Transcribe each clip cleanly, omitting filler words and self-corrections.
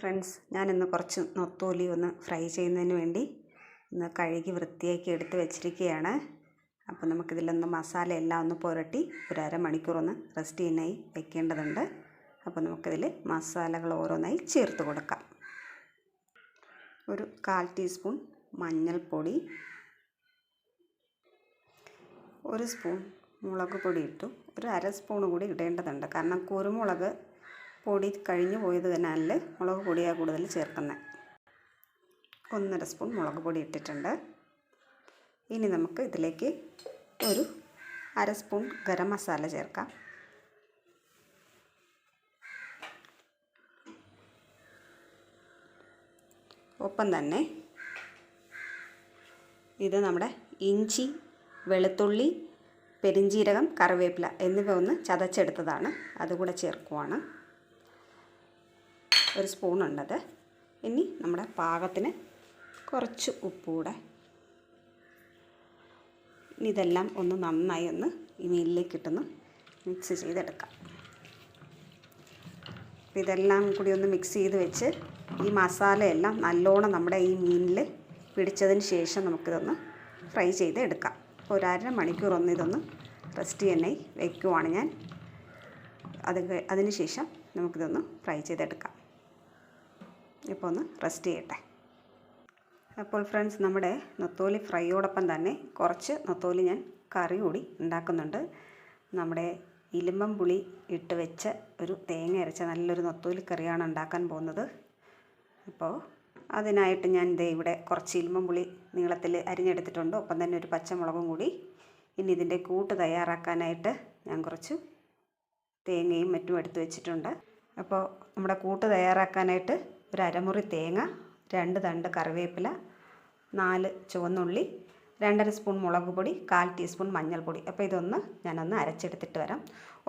Friends, ഞാനിന്ന് കുറച്ച് നൊത്തോലി ഒന്ന് ഫ്രൈ ചെയ്യുന്നതിന് വേണ്ടി ഇന്ന് കഴുകി വൃത്തിയാക്കി എടുത്ത് വെച്ചിരിക്കുകയാണ്. അപ്പോൾ നമുക്കിതിലൊന്ന് മസാല എല്ലാം ഒന്ന് പുരട്ടി ഒരു അരമണിക്കൂർ ഒന്ന് റെസ്റ്റ് ചെയ്യാനായി വെക്കേണ്ടതുണ്ട്. അപ്പോൾ നമുക്കിതിൽ മസാലകൾ ഓരോന്നായി ചേർത്ത് കൊടുക്കാം. ഒരു 1/4 ടീസ്പൂൺ മഞ്ഞൾപ്പൊടി, 1 സ്പൂൺ മുളക് പൊടി ഇട്ടു. ഒരു 1/2 സ്പൂൺ കൂടി ഇടേണ്ടതുണ്ട്, കാരണം കുരുമുളക് പൊടി കഴിഞ്ഞു പോയതിനാൽ മുളക് പൊടിയാണ് കൂടുതൽ ചേർക്കുന്നത്. 1/2 സ്പൂൺ മുളക് പൊടി ഇട്ടിട്ടുണ്ട്. ഇനി നമുക്ക് ഇതിലേക്ക് ഒരു 1/2 സ്പൂൺ ഗരം മസാല ചേർക്കാം. ഒപ്പം തന്നെ ഇത് നമ്മുടെ ഇഞ്ചി, വെളുത്തുള്ളി, പെരിഞ്ജീരകം, കറിവേപ്പില എന്നിവ ഒന്ന് ചതച്ചെടുത്തതാണ്, അതുകൂടെ ചേർക്കുവാണ്. 1 സ്പൂൺ ഉണ്ടത്. ഇനി നമ്മുടെ പാകത്തിന് കുറച്ച് ഉപ്പൂടെ. ഇനി ഇതെല്ലാം ഒന്ന് നന്നായി ഒന്ന് ഈ മീനിലേക്കിട്ടൊന്ന് മിക്സ് ചെയ്തെടുക്കാം. ഇതെല്ലാം കൂടി ഒന്ന് മിക്സ് ചെയ്ത് വെച്ച് ഈ മസാലയെല്ലാം നല്ലോണം നമ്മുടെ ഈ മീനിൽ പിടിച്ചതിന് ശേഷം നമുക്കിതൊന്ന് ഫ്രൈ ചെയ്ത് എടുക്കാം. ഒരു അരമണിക്കൂർ ഒന്ന് ഇതൊന്ന് റെസ്റ്റ് ചെയ്യാനായി വയ്ക്കുവാണ് ഞാൻ. അതിന് ശേഷം നമുക്കിതൊന്ന് ഫ്രൈ ചെയ്തെടുക്കാം. ഇപ്പോൾ ഒന്ന് റെസ്റ്റ് ചെയ്യട്ടെ. അപ്പോൾ ഫ്രണ്ട്സ്, നമ്മുടെ നൊത്തോലി ഫ്രൈയോടൊപ്പം തന്നെ കുറച്ച് നൊത്തോലി ഞാൻ കറി കൂടി ഉണ്ടാക്കുന്നുണ്ട്. നമ്മുടെ ഇലിമ്പം പുളി ഇട്ട് വെച്ച ഒരു തേങ്ങ അരച്ച നല്ലൊരു നൊത്തോലി കറിയാണ് ഉണ്ടാക്കാൻ പോകുന്നത്. അപ്പോൾ അതിനായിട്ട് ഞാൻ ഇവിടെ കുറച്ച് ഇലിമ്പം പുളി നീളത്തിൽ അരിഞ്ഞെടുത്തിട്ടുണ്ട്. ഒപ്പം തന്നെ ഒരു പച്ചമുളകും കൂടി. ഇനി ഇതിൻ്റെ കൂട്ട് തയ്യാറാക്കാനായിട്ട് ഞാൻ കുറച്ച് തേങ്ങയും മറ്റും എടുത്ത് വെച്ചിട്ടുണ്ട്. അപ്പോൾ നമ്മുടെ കൂട്ട് തയ്യാറാക്കാനായിട്ട് ഒരു അരമുറി തേങ്ങ, 2 തണ്ട് കറിവേപ്പില, 4 ചുവന്നുള്ളി, 2.5 സ്പൂൺ മുളക് പൊടി, 1/4 ടീസ്പൂൺ മഞ്ഞൾപ്പൊടി. അപ്പോൾ ഇതൊന്ന് ഞാനൊന്ന് അരച്ചെടുത്തിട്ട് വരാം.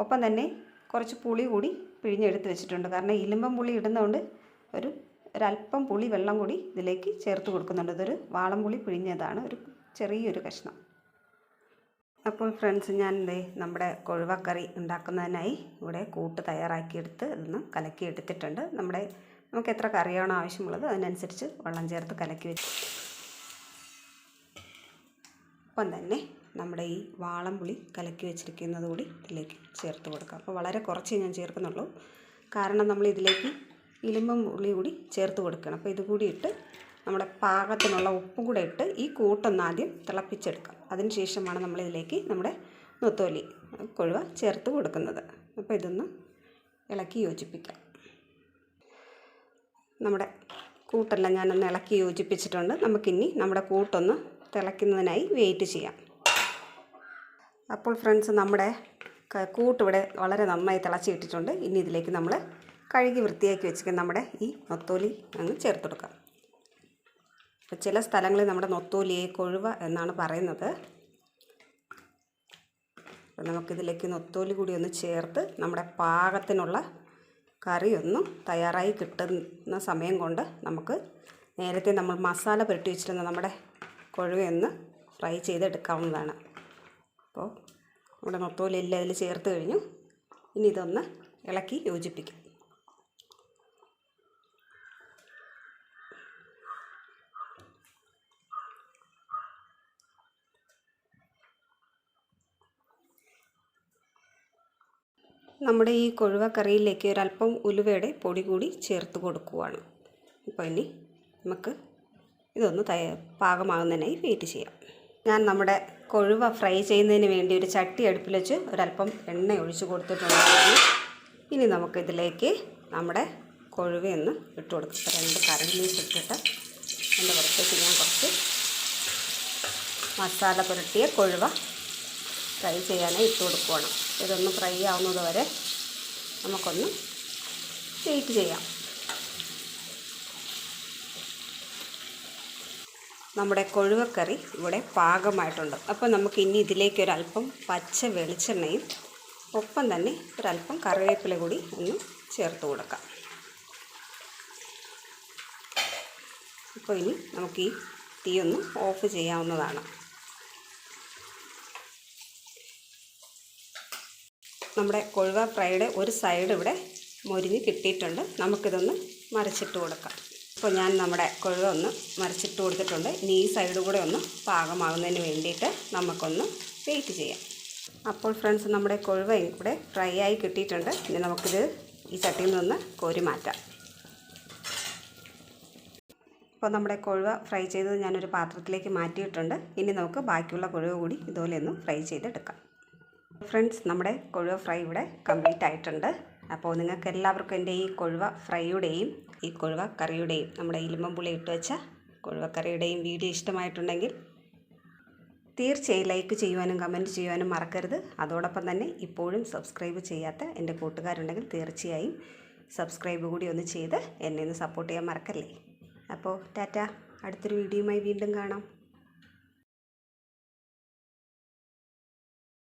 ഒപ്പം തന്നെ കുറച്ച് പുളി കൂടി പിഴിഞ്ഞെടുത്ത് വെച്ചിട്ടുണ്ട്, കാരണം ഇലിമ്പം പുളി ഇടുന്നതുകൊണ്ട് ഒരല്പം പുളി വെള്ളം കൂടി ഇതിലേക്ക് ചേർത്ത് കൊടുക്കുന്നുണ്ട്. ഇതൊരു വാളംപുളി പിഴിഞ്ഞതാണ്, ഒരു ചെറിയൊരു കഷ്ണം. അപ്പോൾ ഫ്രണ്ട്സ്, ഞാൻ നമ്മുടെ കൊഴുവക്കറി ഉണ്ടാക്കുന്നതിനായി ഇവിടെ കൂട്ട് തയ്യാറാക്കിയെടുത്ത് ഇതൊന്ന് കലക്കി എടുത്തിട്ടുണ്ട്. നമുക്ക് എത്ര കറിയാണോ ആവശ്യമുള്ളത് അതിനനുസരിച്ച് വെള്ളം ചേർത്ത് കലക്കി വെച്ച്. ഒപ്പം തന്നെ നമ്മുടെ ഈ വാളംപുളി കലക്കി വെച്ചിരിക്കുന്നത് കൂടി ഇതിലേക്ക് ചേർത്ത് കൊടുക്കാം. അപ്പോൾ വളരെ കുറച്ചേ ഞാൻ ചേർക്കുന്നുള്ളൂ, കാരണം നമ്മൾ ഇതിലേക്ക് ഇലിമ്പം പുളി കൂടി ചേർത്ത് കൊടുക്കണം. അപ്പോൾ ഇതുകൂടി ഇട്ട് നമ്മുടെ പാകത്തിനുള്ള ഉപ്പും കൂടെ ഇട്ട് ഈ കൂട്ടൊന്ന് ആദ്യം തിളപ്പിച്ചെടുക്കാം. അതിന് ശേഷമാണ് നമ്മളിതിലേക്ക് നമ്മുടെ നൊത്തോലി കൊഴുവ ചേർത്ത് കൊടുക്കുന്നത്. അപ്പോൾ ഇതൊന്ന് ഇളക്കി യോജിപ്പിക്കാം. നമ്മുടെ കൂട്ടെല്ലാം ഞാനൊന്ന് ഇളക്കി യോജിപ്പിച്ചിട്ടുണ്ട്. നമുക്കിനി നമ്മുടെ കൂട്ടൊന്ന് തിളയ്ക്കുന്നതിനായി വെയിറ്റ് ചെയ്യാം. അപ്പോൾ ഫ്രണ്ട്സ്, നമ്മുടെ കൂട്ടിവിടെ വളരെ നന്നായി തിളച്ചിട്ടിട്ടുണ്ട്. ഇനി ഇതിലേക്ക് നമ്മൾ കഴുകി വൃത്തിയാക്കി വെച്ചിരിക്കുന്ന നമ്മുടെ ഈ നൊത്തോലി അങ്ങ് ചേർത്ത് കൊടുക്കാം. അപ്പോൾ ചില സ്ഥലങ്ങളിൽ നമ്മുടെ നൊത്തോലിയെ കൊഴുവ എന്നാണ് പറയുന്നത്. അപ്പോൾ നമുക്കിതിലേക്ക് നൊത്തോലി കൂടി ഒന്ന് ചേർത്ത് നമ്മുടെ പാകത്തിനുള്ള കറി ഒന്നും തയ്യാറായി കിട്ടുന്ന സമയം കൊണ്ട് നമുക്ക് നേരത്തെ നമ്മൾ മസാല പുരട്ടി വെച്ചിരുന്ന നമ്മുടെ കൊഴുവയൊന്ന് ഫ്രൈ ചെയ്തെടുക്കാവുന്നതാണ്. അപ്പോൾ നമ്മുടെ നൊത്തോലി എല്ലാം ഇതിൽ ചേർത്ത് കഴിഞ്ഞു. ഇനി ഇതൊന്ന് ഇളക്കി യോജിപ്പിക്കും. നമ്മുടെ ഈ കൊഴുവ കറിയിലേക്ക് ഒരല്പം ഉലുവയുടെ പൊടി കൂടി ചേർത്ത് കൊടുക്കുവാണ്. ഇപ്പോൾ ഇനി നമുക്ക് ഇതൊന്ന് പാകമാകുന്നതിനായി വെയിറ്റ് ചെയ്യാം. ഞാൻ നമ്മുടെ കൊഴുവ ഫ്രൈ ചെയ്യുന്നതിന് വേണ്ടി ഒരു ചട്ടി അടുപ്പിൽ വെച്ച് ഒരല്പം എണ്ണ ഒഴിച്ച് കൊടുത്തിട്ടുണ്ട്. ഇനി നമുക്കിതിലേക്ക് നമ്മുടെ കൊഴുവയൊന്ന് ഇട്ട് കൊടുക്കും. 2 കരണ്ട് ലീഫ് ഇട്ടിട്ട് അതിൻ്റെ പുറത്തേക്ക് ഞാൻ കുറച്ച് മസാല പുരട്ടിയ കൊഴുവ ഫ്രൈ ചെയ്യാനായി ഇട്ട് കൊടുക്കുവാണ്. ഇതൊന്ന് ഫ്രൈ ആവുന്നത് വരെ നമുക്കൊന്ന് വെയിറ്റ് ചെയ്യാം. നമ്മുടെ കൊഴുവക്കറി ഇവിടെ പാകമായിട്ടുണ്ട്. അപ്പോൾ നമുക്ക് ഇനി ഇതിലേക്ക് ഒരല്പം പച്ച വെളിച്ചെണ്ണയും ഒപ്പം തന്നെ ഒരല്പം കറിവേപ്പില കൂടി ഒന്ന് ചേർത്ത് കൊടുക്കാം. അപ്പോൾ ഇനി നമുക്ക് ഈ തീ ഒന്ന് ഓഫ് ചെയ്യാവുന്നതാണ്. നമ്മുടെ കൊഴുവ ഫ്രൈയുടെ ഒരു സൈഡ് ഇവിടെ മൊരിഞ്ഞ് കിട്ടിയിട്ടുണ്ട്. നമുക്കിതൊന്ന് മറിച്ചിട്ട് കൊടുക്കാം. ഇപ്പോൾ ഞാൻ നമ്മുടെ കൊഴുവ ഒന്ന് മറിച്ചിട്ട് കൊടുത്തിട്ടുണ്ട്. ഇനി ഈ സൈഡ് കൂടെ ഒന്ന് പാകമാകുന്നതിന് വേണ്ടിയിട്ട് നമുക്കൊന്ന് വെയിറ്റ് ചെയ്യാം. അപ്പോൾ ഫ്രണ്ട്സ്, നമ്മുടെ കൊഴുവയും കൂടെ ഫ്രൈ ആയി കിട്ടിയിട്ടുണ്ട്. ഇനി നമുക്കിത് ഈ ചട്ടിയിൽ നിന്ന് കോരി മാറ്റാം. ഇപ്പോൾ നമ്മുടെ കൊഴുവ ഫ്രൈ ചെയ്തത് ഞാനൊരു പാത്രത്തിലേക്ക് മാറ്റിയിട്ടുണ്ട്. ഇനി നമുക്ക് ബാക്കിയുള്ള കൊഴുവ കൂടി ഇതുപോലെ ഒന്ന് ഫ്രൈ ചെയ്തെടുക്കാം. ഫ്രണ്ട്സ്, നമ്മുടെ കൊഴുവ ഫ്രൈ ഇവിടെ കംപ്ലീറ്റ് ആയിട്ടുണ്ട്. അപ്പോൾ നിങ്ങൾക്ക് എല്ലാവർക്കും എൻ്റെ ഈ കൊഴുവ ഫ്രൈയുടെയും ഈ കൊഴുവ കറിയുടെയും നമ്മുടെ ഇലിമ്പുളി ഇട്ട് വെച്ച കൊഴുവ കറിയുടെയും വീഡിയോ ഇഷ്ടമായിട്ടുണ്ടെങ്കിൽ തീർച്ചയായും ലൈക്ക് ചെയ്യുവാനും കമൻറ്റ് ചെയ്യുവാനും മറക്കരുത്. അതോടൊപ്പം തന്നെ ഇപ്പോഴും സബ്സ്ക്രൈബ് ചെയ്യാത്ത എൻ്റെ കൂട്ടുകാരുണ്ടെങ്കിൽ തീർച്ചയായും സബ്സ്ക്രൈബ് കൂടി ഒന്ന് ചെയ്ത് എന്നെ ഒന്ന് സപ്പോർട്ട് ചെയ്യാൻ മറക്കല്ലേ. അപ്പോൾ ടാറ്റ, അടുത്തൊരു വീഡിയോയുമായി വീണ്ടും കാണാം.